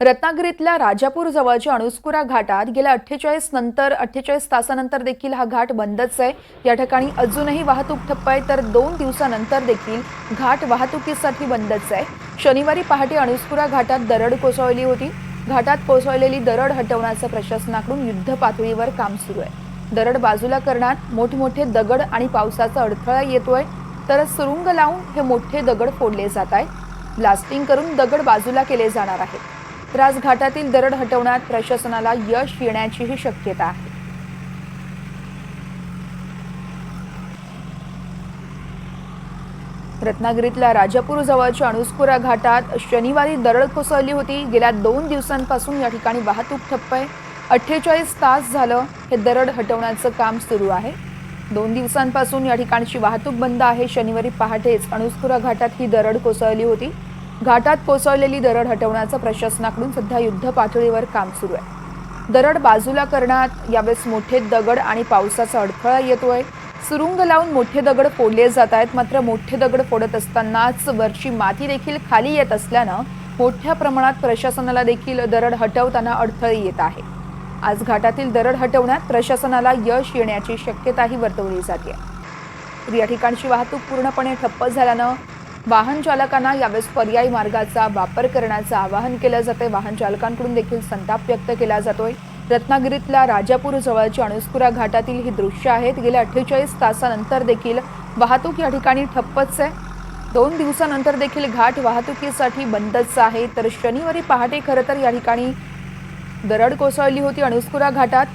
रत्नागिरीतल्या राजापूर जवळच्या अणुस्कुरा घाटात गेल्या 48 तासानंतर देखील हा घाट बंदच आहे। या ठिकाणी अजूनही वाहतूक ठप्प आहे, तर 2 दिवसानंतर देखील घाट वाहतुकीसाठी बंदच आहे। शनिवारी पहाटे अणुस्कुरा घाटात दरड कोसळली होती। घाटात कोसळलेली दरड हटवण्याचं प्रशासनाकडून युद्ध पातळीवर काम सुरू आहे। दरड बाजूला करण्यात मोठमोठे दगड आणि पावसाचा अडथळा येतोय, तर सुरुंग लावून हे मोठे दगड फोडले जात आहेत। ब्लास्टिंग करून दगड बाजूला केले जाणार आहेत। तर आज घाटातील दरड हटवण्यात प्रशासनाला यश येण्याचीही शक्यता आहे। रत्नागिरीतल्या राजापूर जवळच्या अणुस्कुरा घाटात शनिवारी दरड कोसळली होती। गेल्या 2 दिवसांपासून या ठिकाणी वाहतूक ठप्प आहे। 48 तास झालं हे दरड हटवण्याचं काम सुरू आहे। 2 दिवसांपासून या ठिकाणची वाहतूक बंद आहे। शनिवारी पहाटेच अणुस्कुरा घाटात ही दरड कोसळली होती। घाटात कोसळलेली दरड हटवण्याचं प्रशासनाकडून सध्या युद्ध पातळीवर काम सुरू आहे। दरड बाजूला करण्यात यावेळेस मोठे दगड आणि पावसाचा अडथळा येतोय। सुरुंग लावून मोठे दगड फोडले जात आहेत, मात्र मोठे दगड फोडत असतानाच वरची माती देखील खाली येत असल्यानं मोठ्या प्रमाणात प्रशासनाला देखील दरड हटवताना अडथळे येत आहे। आज घाटातील दरड हटवण्यात प्रशासनाला यश येण्याची शक्यताही वर्तवली जाते। तर या ठिकाणची वाहतूक पूर्णपणे ठप्प झाल्यानं वाहन चालकांना यावेळेस पर्यायी मार्गाचा वापर करण्याचं आवाहन केलं जाते। वाहन चालकांकडून देखील संताप व्यक्त केला जातोय। रत्नागिरीतल्या राजापूर जवळच्या अणुस्कुरा घाटातील ही दृश्य आहेत। गेल्या 48 तासानंतर देखील वाहतूक या ठिकाणी ठप्पच आहे। 2 दिवसानंतर देखील घाट वाहतुकीसाठी बंदच आहे। तर शनिवारी पहाटे खरं तर या ठिकाणी दरड कोसळली होती अणुस्कुरा घाटात,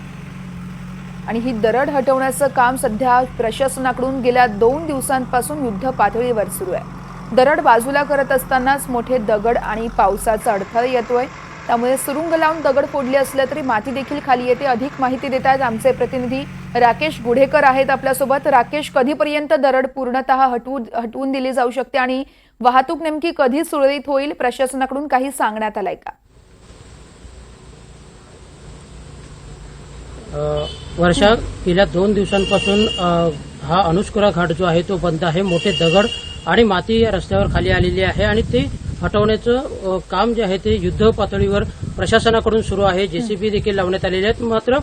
आणि ही दरड हटवण्याचं काम सध्या प्रशासनाकडून गेल्या 2 दिवसांपासून युद्ध पातळीवर सुरू आहे। दरड बाजूला करत असतानाच मोठे दगड आणि पावसाचा अडथळा येतोय, त्यामुळे सुरुंग लावून दगड फोडले असले तरी माती देखील खाली येते। अधिक माहिती देत आहेत आमचे प्रतिनिधी राकेश गुढेकर आहेत आपल्यासोबत। राकेश, कधीपर्यंत दरड पूर्णतः हटवून दिली जाऊ शकते आणि वाहतूक नेमकी कधी सुरळीत होईल, प्रशासनाकडून काही सांगण्यात आलंय का? वर्षा, गेल्या 2 दिवसांपासून हा अणुस्कुरा घाट जो आहे तो बंद आहे। मोठे दगड आणि माती या रस्त्यावर खाली आलेली आहे आणि ते हटवण्याचं काम जे आहे ते युद्ध पातळीवर प्रशासनाकडून सुरू आहे। जेसीबी देखील लावण्यात आलेले आहेत, मात्र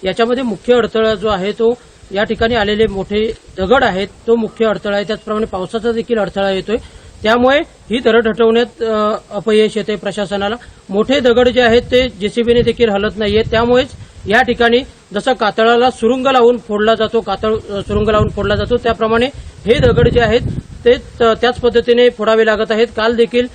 याच्यामध्ये मुख्य अडथळा जो आहे तो या ठिकाणी आलेले मोठे दगड आहेत तो मुख्य अडथळा आहे। त्याचप्रमाणे पावसाचा देखील अडथळा येतोय, त्यामुळे ही दरड हटवण्यात अपयश येते प्रशासनाला। मोठे दगड जे आहेत ते जेसीबीने देखील हलत नाहीये, त्यामुळेच या ठिकाणी जसं कातळाला सुरुंग लावून फोडला जातो, सुरुंग लावून फोडला जातो, त्याप्रमाणे हे दगड जे आहेत ते त्याच पद्धतीने फोडावे लागत आहेत। काल देखील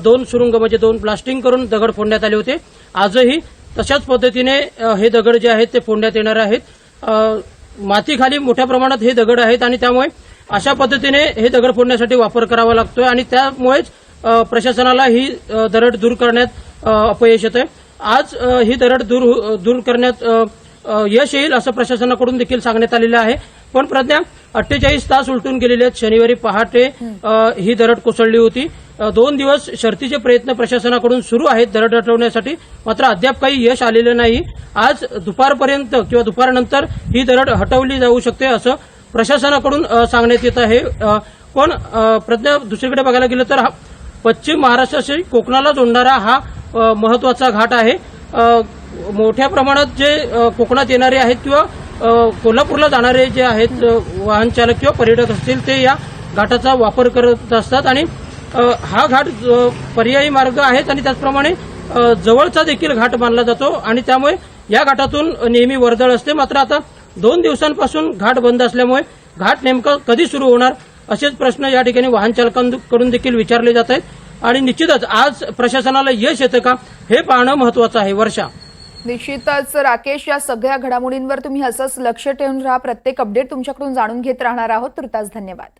2 सुरुंग म्हणजे 2 ब्लास्टिंग करून दगड फोडण्यात आले होते। आजही तशाच पद्धतीने हे दगड जे आहेत ते फोडण्यात येणार आहेत। माती खाली मोठ्या प्रमाणात हे दगड आहेत आणि त्यामुळे अशा पद्धतीने हे दगड फोडण्यासाठी वापर करावा लागतोय आणि त्यामुळेच प्रशासनाला ही दरड दूर करण्यात अपयश येतंय। आज ही दरड दूर करण्यात यश येईल असं प्रशासनाकडून देखील सांगण्यात आलेलं आहे। पण प्रज्ञा, 48 तास उलटून गेलेले आहेत। शनिवारी पहाटे ही दरड कोसळली होती। 2 दिवस शर्थीचे प्रयत्न प्रशासनाकडून सुरू आहेत दरड हटवण्यासाठी, मात्र अद्याप काही यश आलेलं नाही। आज दुपारपर्यंत किंवा दुपारनंतर ही दरड हटवली जाऊ शकते असं प्रशासनाकडून सांगण्यात येत आहे। पण प्रज्ञा, दुसरीकडे बघायला गेलं तर पश्चिम महाराष्ट्राशी कोकणाला जोडणारा हा महत्वाचा घाट आहे। मोठ्या प्रमाणात जे कोकणात येणारे आहेत किंवा कोल्हापूरला जाणारे जे आहेत वाहन चालक किंवा पर्यटक असतील ते या घाटाचा वापर करत असतात आणि हा घाट पर्यायी मार्ग आहेत आणि त्याचप्रमाणे जवळचा देखील घाट मानला जातो आणि त्यामुळे या घाटातून नेहमी वर्दळ असते। मात्र आता 2 दिवसांपासून घाट बंद असल्यामुळे घाट नेमका कधी सुरू होणार असेच प्रश्न या ठिकाणी वाहन चालकांकडून देखील विचारले जात आहेत आणि निश्चितच आज प्रशासनाला यश येतं का हे पाहणं महत्वाचं आहे। वर्षा, निश्चितच राकेश, या सगळ्या घडामोडींवर तुम्ही असंच लक्ष ठेवून राहा। प्रत्येक अपडेट तुमच्याकडून जाणून घेत राहणार आहोत। तुर्तास धन्यवाद।